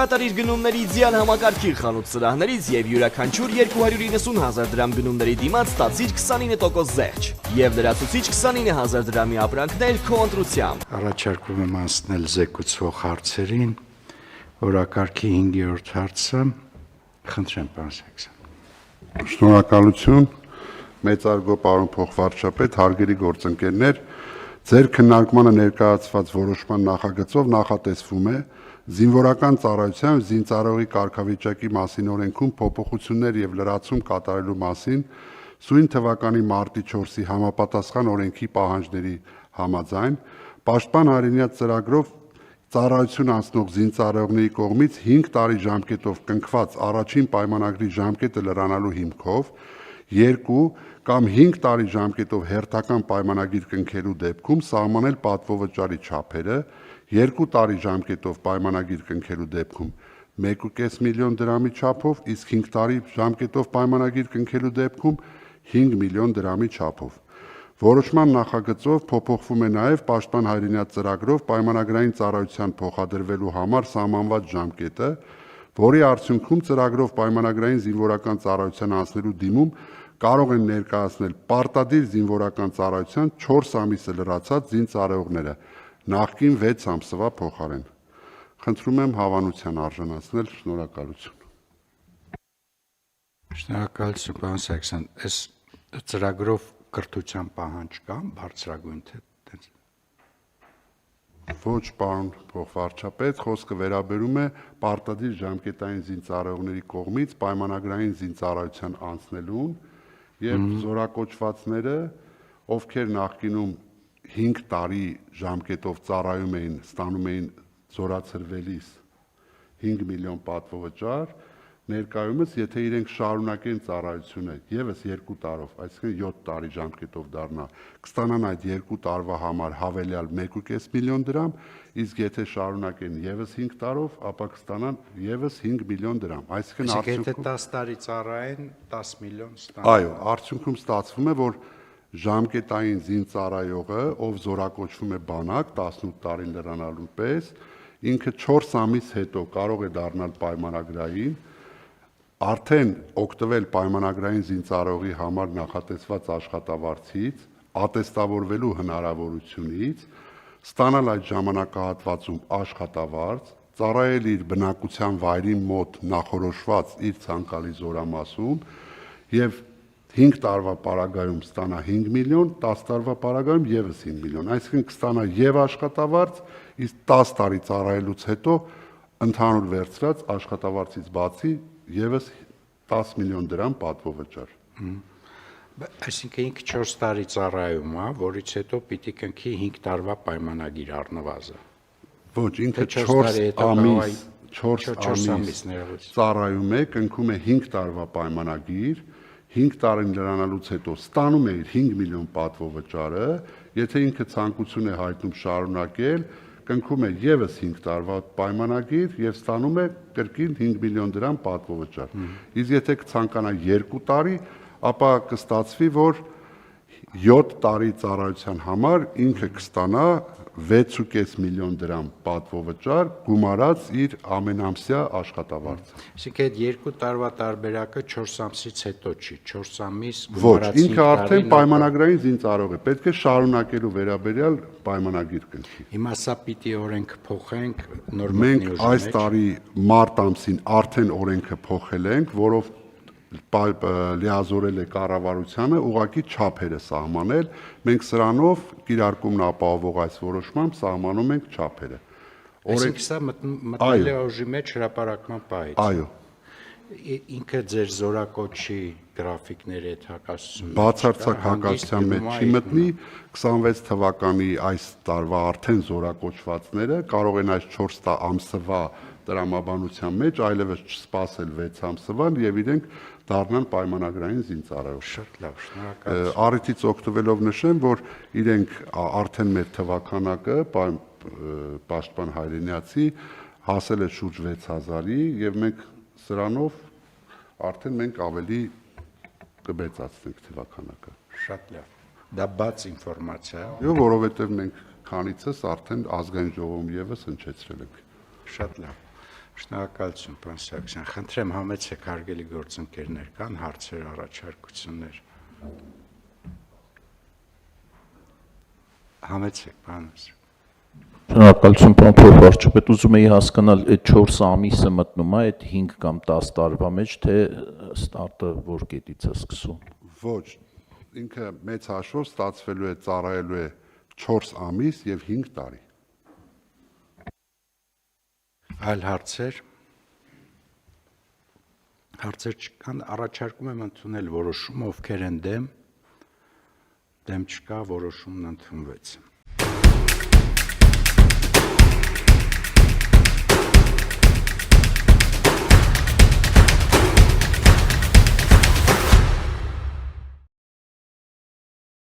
Կատարիր գնումների իդեալ համակարգիր խանութ սրահներից եւ յուրաքանչյուր 290,000 դրամ գնումների դիմաց ստացիր 29% զեղչ եւ լրացուցիչ 29,000 դրամի ապրանքներ քո ընտրությամբ։ Առաջարկում եմ անցնել զեկուցող հարցերին, օրակարգի 5-րդ հարցը, խնդրեմ պարոն Սարգսյան։ Շնորհակալություն, մեծարգո պարոն փոխվարչապետ, հարգելի գործընկերներ, ձեր քննարկմանը ներկայացված որոշման նախագծով նախատեսվում է զինվորական ծառայության զինծառայողի կարգավիճակի մասին օրենքում փոփոխություններ եւ լրացում կատարելու մասին սույն թվականի մարտի 4-ի համապատասխան օրենքի պահանջների համաձայն Պաշտպան հայրենիաց ծրագրով ծառայություն անցնող զինծառայողների կողմից 5 տարի ժամկետով կնքված առաջին պայմանագրի ժամկետը լրանալու հիմքով 2 կամ 5 տարի ժամկետով հերթական պայմանագիր կնքելու դեպքում սահմանել պատվովճարի չափերը 2 տարի ժամկետով պայմանագիր կնքելու դեպքում 1.5 միլիոն դրամի չափով, իսկ 5 տարի ժամկետով պայմանագիր կնքելու դեպքում 5 միլիոն դրամի չափով։ Որոշման նախագծով փոփոխվում է նաև Պաշտպան հայրենիաց ծրագրով պայմանագրային ծառայության փոխադրվելու համար սահմանված ժամկետը, որի արդյունքում ծրագրով պայմանագրային զինվորական ծառայության անցնելու դիմում կարող են ներկայացնել պարտադիր զինվորական ծառայության 4 ամիսը լրացած զինծառայողները, նախկին 6 ամսվա փոխարեն։ Խնդրում եմ հավանության արժանացնել, շնորհակալություն։ Շնորհակալություն պարոն Սարգսյան, այս ծրագրով կրթության պահանջ կա բարձրագույն թե տենց։ Ոչ, պարոն փոխվարչապետ, խոսքը վերաբերում է պարտադիր ժամկետային զինծառայողների կողմից պայմանագրային զինծառայության անցնելուն եւ զորակոչվածները, ովքեր նախկինում 5 տարի ժամկետով ծառայում էին, ստանում էին զորացրվելիս 5 միլիոն պատվովճար, ներկայումս եթե իրենք շարունակեն ծառայությունը եւս 2 տարով, այսինքն 7 տարի ժամկետով դառնա, կստանան այդ 2 տարվա համար հավելյալ 1.5 միլիոն դրամ, իսկ եթե շարունակեն եւս 5 տարով, ապա կստանան եւս 5 միլիոն դրամ։ Այսինքն արդյունքում 10 տարի ծառայեն 10 միլիոն ստանան։ Այո, արդյունքում ստացվում է, որ ժամկետային զինծառայողը, ով զորակոչվում է բանակ 18 տարին լրանալու պես, ինքը 4 ամիս հետո կարող է դառնալ պայմանագրային, արդեն օգտվել պայմանագրային զինծառայողի համար նախատեսված աշխատավարձից, ատեստավորվելու հնարավորությունից, ստանալ այդ ժամանակահատվածում աշխատավարձ, ծառայել իր բնակության վայրի մոտ նախորոշված իր ցանկալի զորամասում եւ 5 տարվա պարագայում ստանա 5 միլիոն, 10 տարվա պարագայում եւս 5 միլիոն, այսինքն կստանա եւ աշխատավարձ, իսկ 10 տարի ծառայելուց հետո ընդհանուր վերցրած աշխատավարձից բացի եւս 10 միլիոն դրամ պատվովճար։ Այսինքն ինքը 4 տարի ծառայում է, որից հետո պիտի կնքի 5 տարվա պայմանագիր առնվազն։ Ոչ, ինքը 4 ամիս ծառայում է, կնքում է 5 տարվա պայմանագիր, 5 տարին լրանալուց հետո ստանում է իր 5 միլիոն պատվովճարը, եթե ինքը ցանկություն է հայտնում շարունակել, կնքում է եւս 5 տարվա պայմանագիր եւ ստանում է կրկին 5 միլիոն դրամ պատվովճար։ Իսկ եթե կցանկանա 2 տարի, ապա կստացվի, որ 7 տարի ծառայության համար ինքը կստանա 6.5 միլիոն դրամ պատվովճար գումարած իր ամենամսյա աշխատավարձը։ Այսինքն այդ 2 տարվա տարբերակը 4 ամսից հետո չի, 4 ամիս Ոչ, ինքը արդեն պայմանագրային զինծառայող է, պետք է շարունակելու վերաբերյալ պայմանագիր կնքի։ Հիմա սա պիտի օրենք փոխենք նոր մենք այս տարի մարտ ամսին արդեն օրենքը փոխել ենք, որով լիազորել է կառավարությանը ուղղակի չափերը սահմանել, մենք սրանով կիրարկումն ապահովող այս որոշմամբ սահմանում ենք չափերը։ Այսինքն սա մտնել է օժի մեջ հրապարակման պահից։ Այո։ Ինքը ձեր զորակոչի գրաֆիկների հետ հակասություն։ Բացարձակ հակասության մեջ չի մտնի, 26 թվականի այս տարվա արդեն զորակոչվածները կարող են այս 4 ամսվա տրամաբանության մեջ այլևս չսպասել 6 ամսվան եւ իրենք դառնան պայմանագրային զինծառայող։ Շատ լավ, շնորհակալություն։ Առիթից օգտվելով նշեմ, որ իրենք արդեն մեր թվականակը Պաշտպան հայրենիացի հասել է շուրջ 6000-ի եւ մենք սրանով արդեն մենք ավելի կբեցացնենք թվականակը։ Շատ լավ։ Դա բաց ինֆորմացիա է։ Եվ որովհետեւ մենք քանիցս արդեն ազգային ժողովում եւս հնչեցրել ենք։ Շատ լավ։ Շնորհակալություն, պարոն Սարգսյան։ Խնդրեմ համեցեք հարգելի գործընկերներ, կան հարցեր, առաջարկություններ։ Համեցեք, պարոն։ Շնորհակալություն, պարոն փոխվարչապետ, ուզում էի հասկանալ, այդ 4 ամիսը մտնում է այդ 5 կամ 10 տարվա մեջ, թե ստարտը որ կետից է սկսում։ Ոչ, ինքը մեծ հաշվով ստացվելու է ծառայելու է 4 ամիս եւ 5 տարի։ Այլ հարցեր։ Հարցեր չկան, առաջարկում եմ ընդունել որոշումը, ովքեր են դեմ չկա, որոշումն ընդունվեց։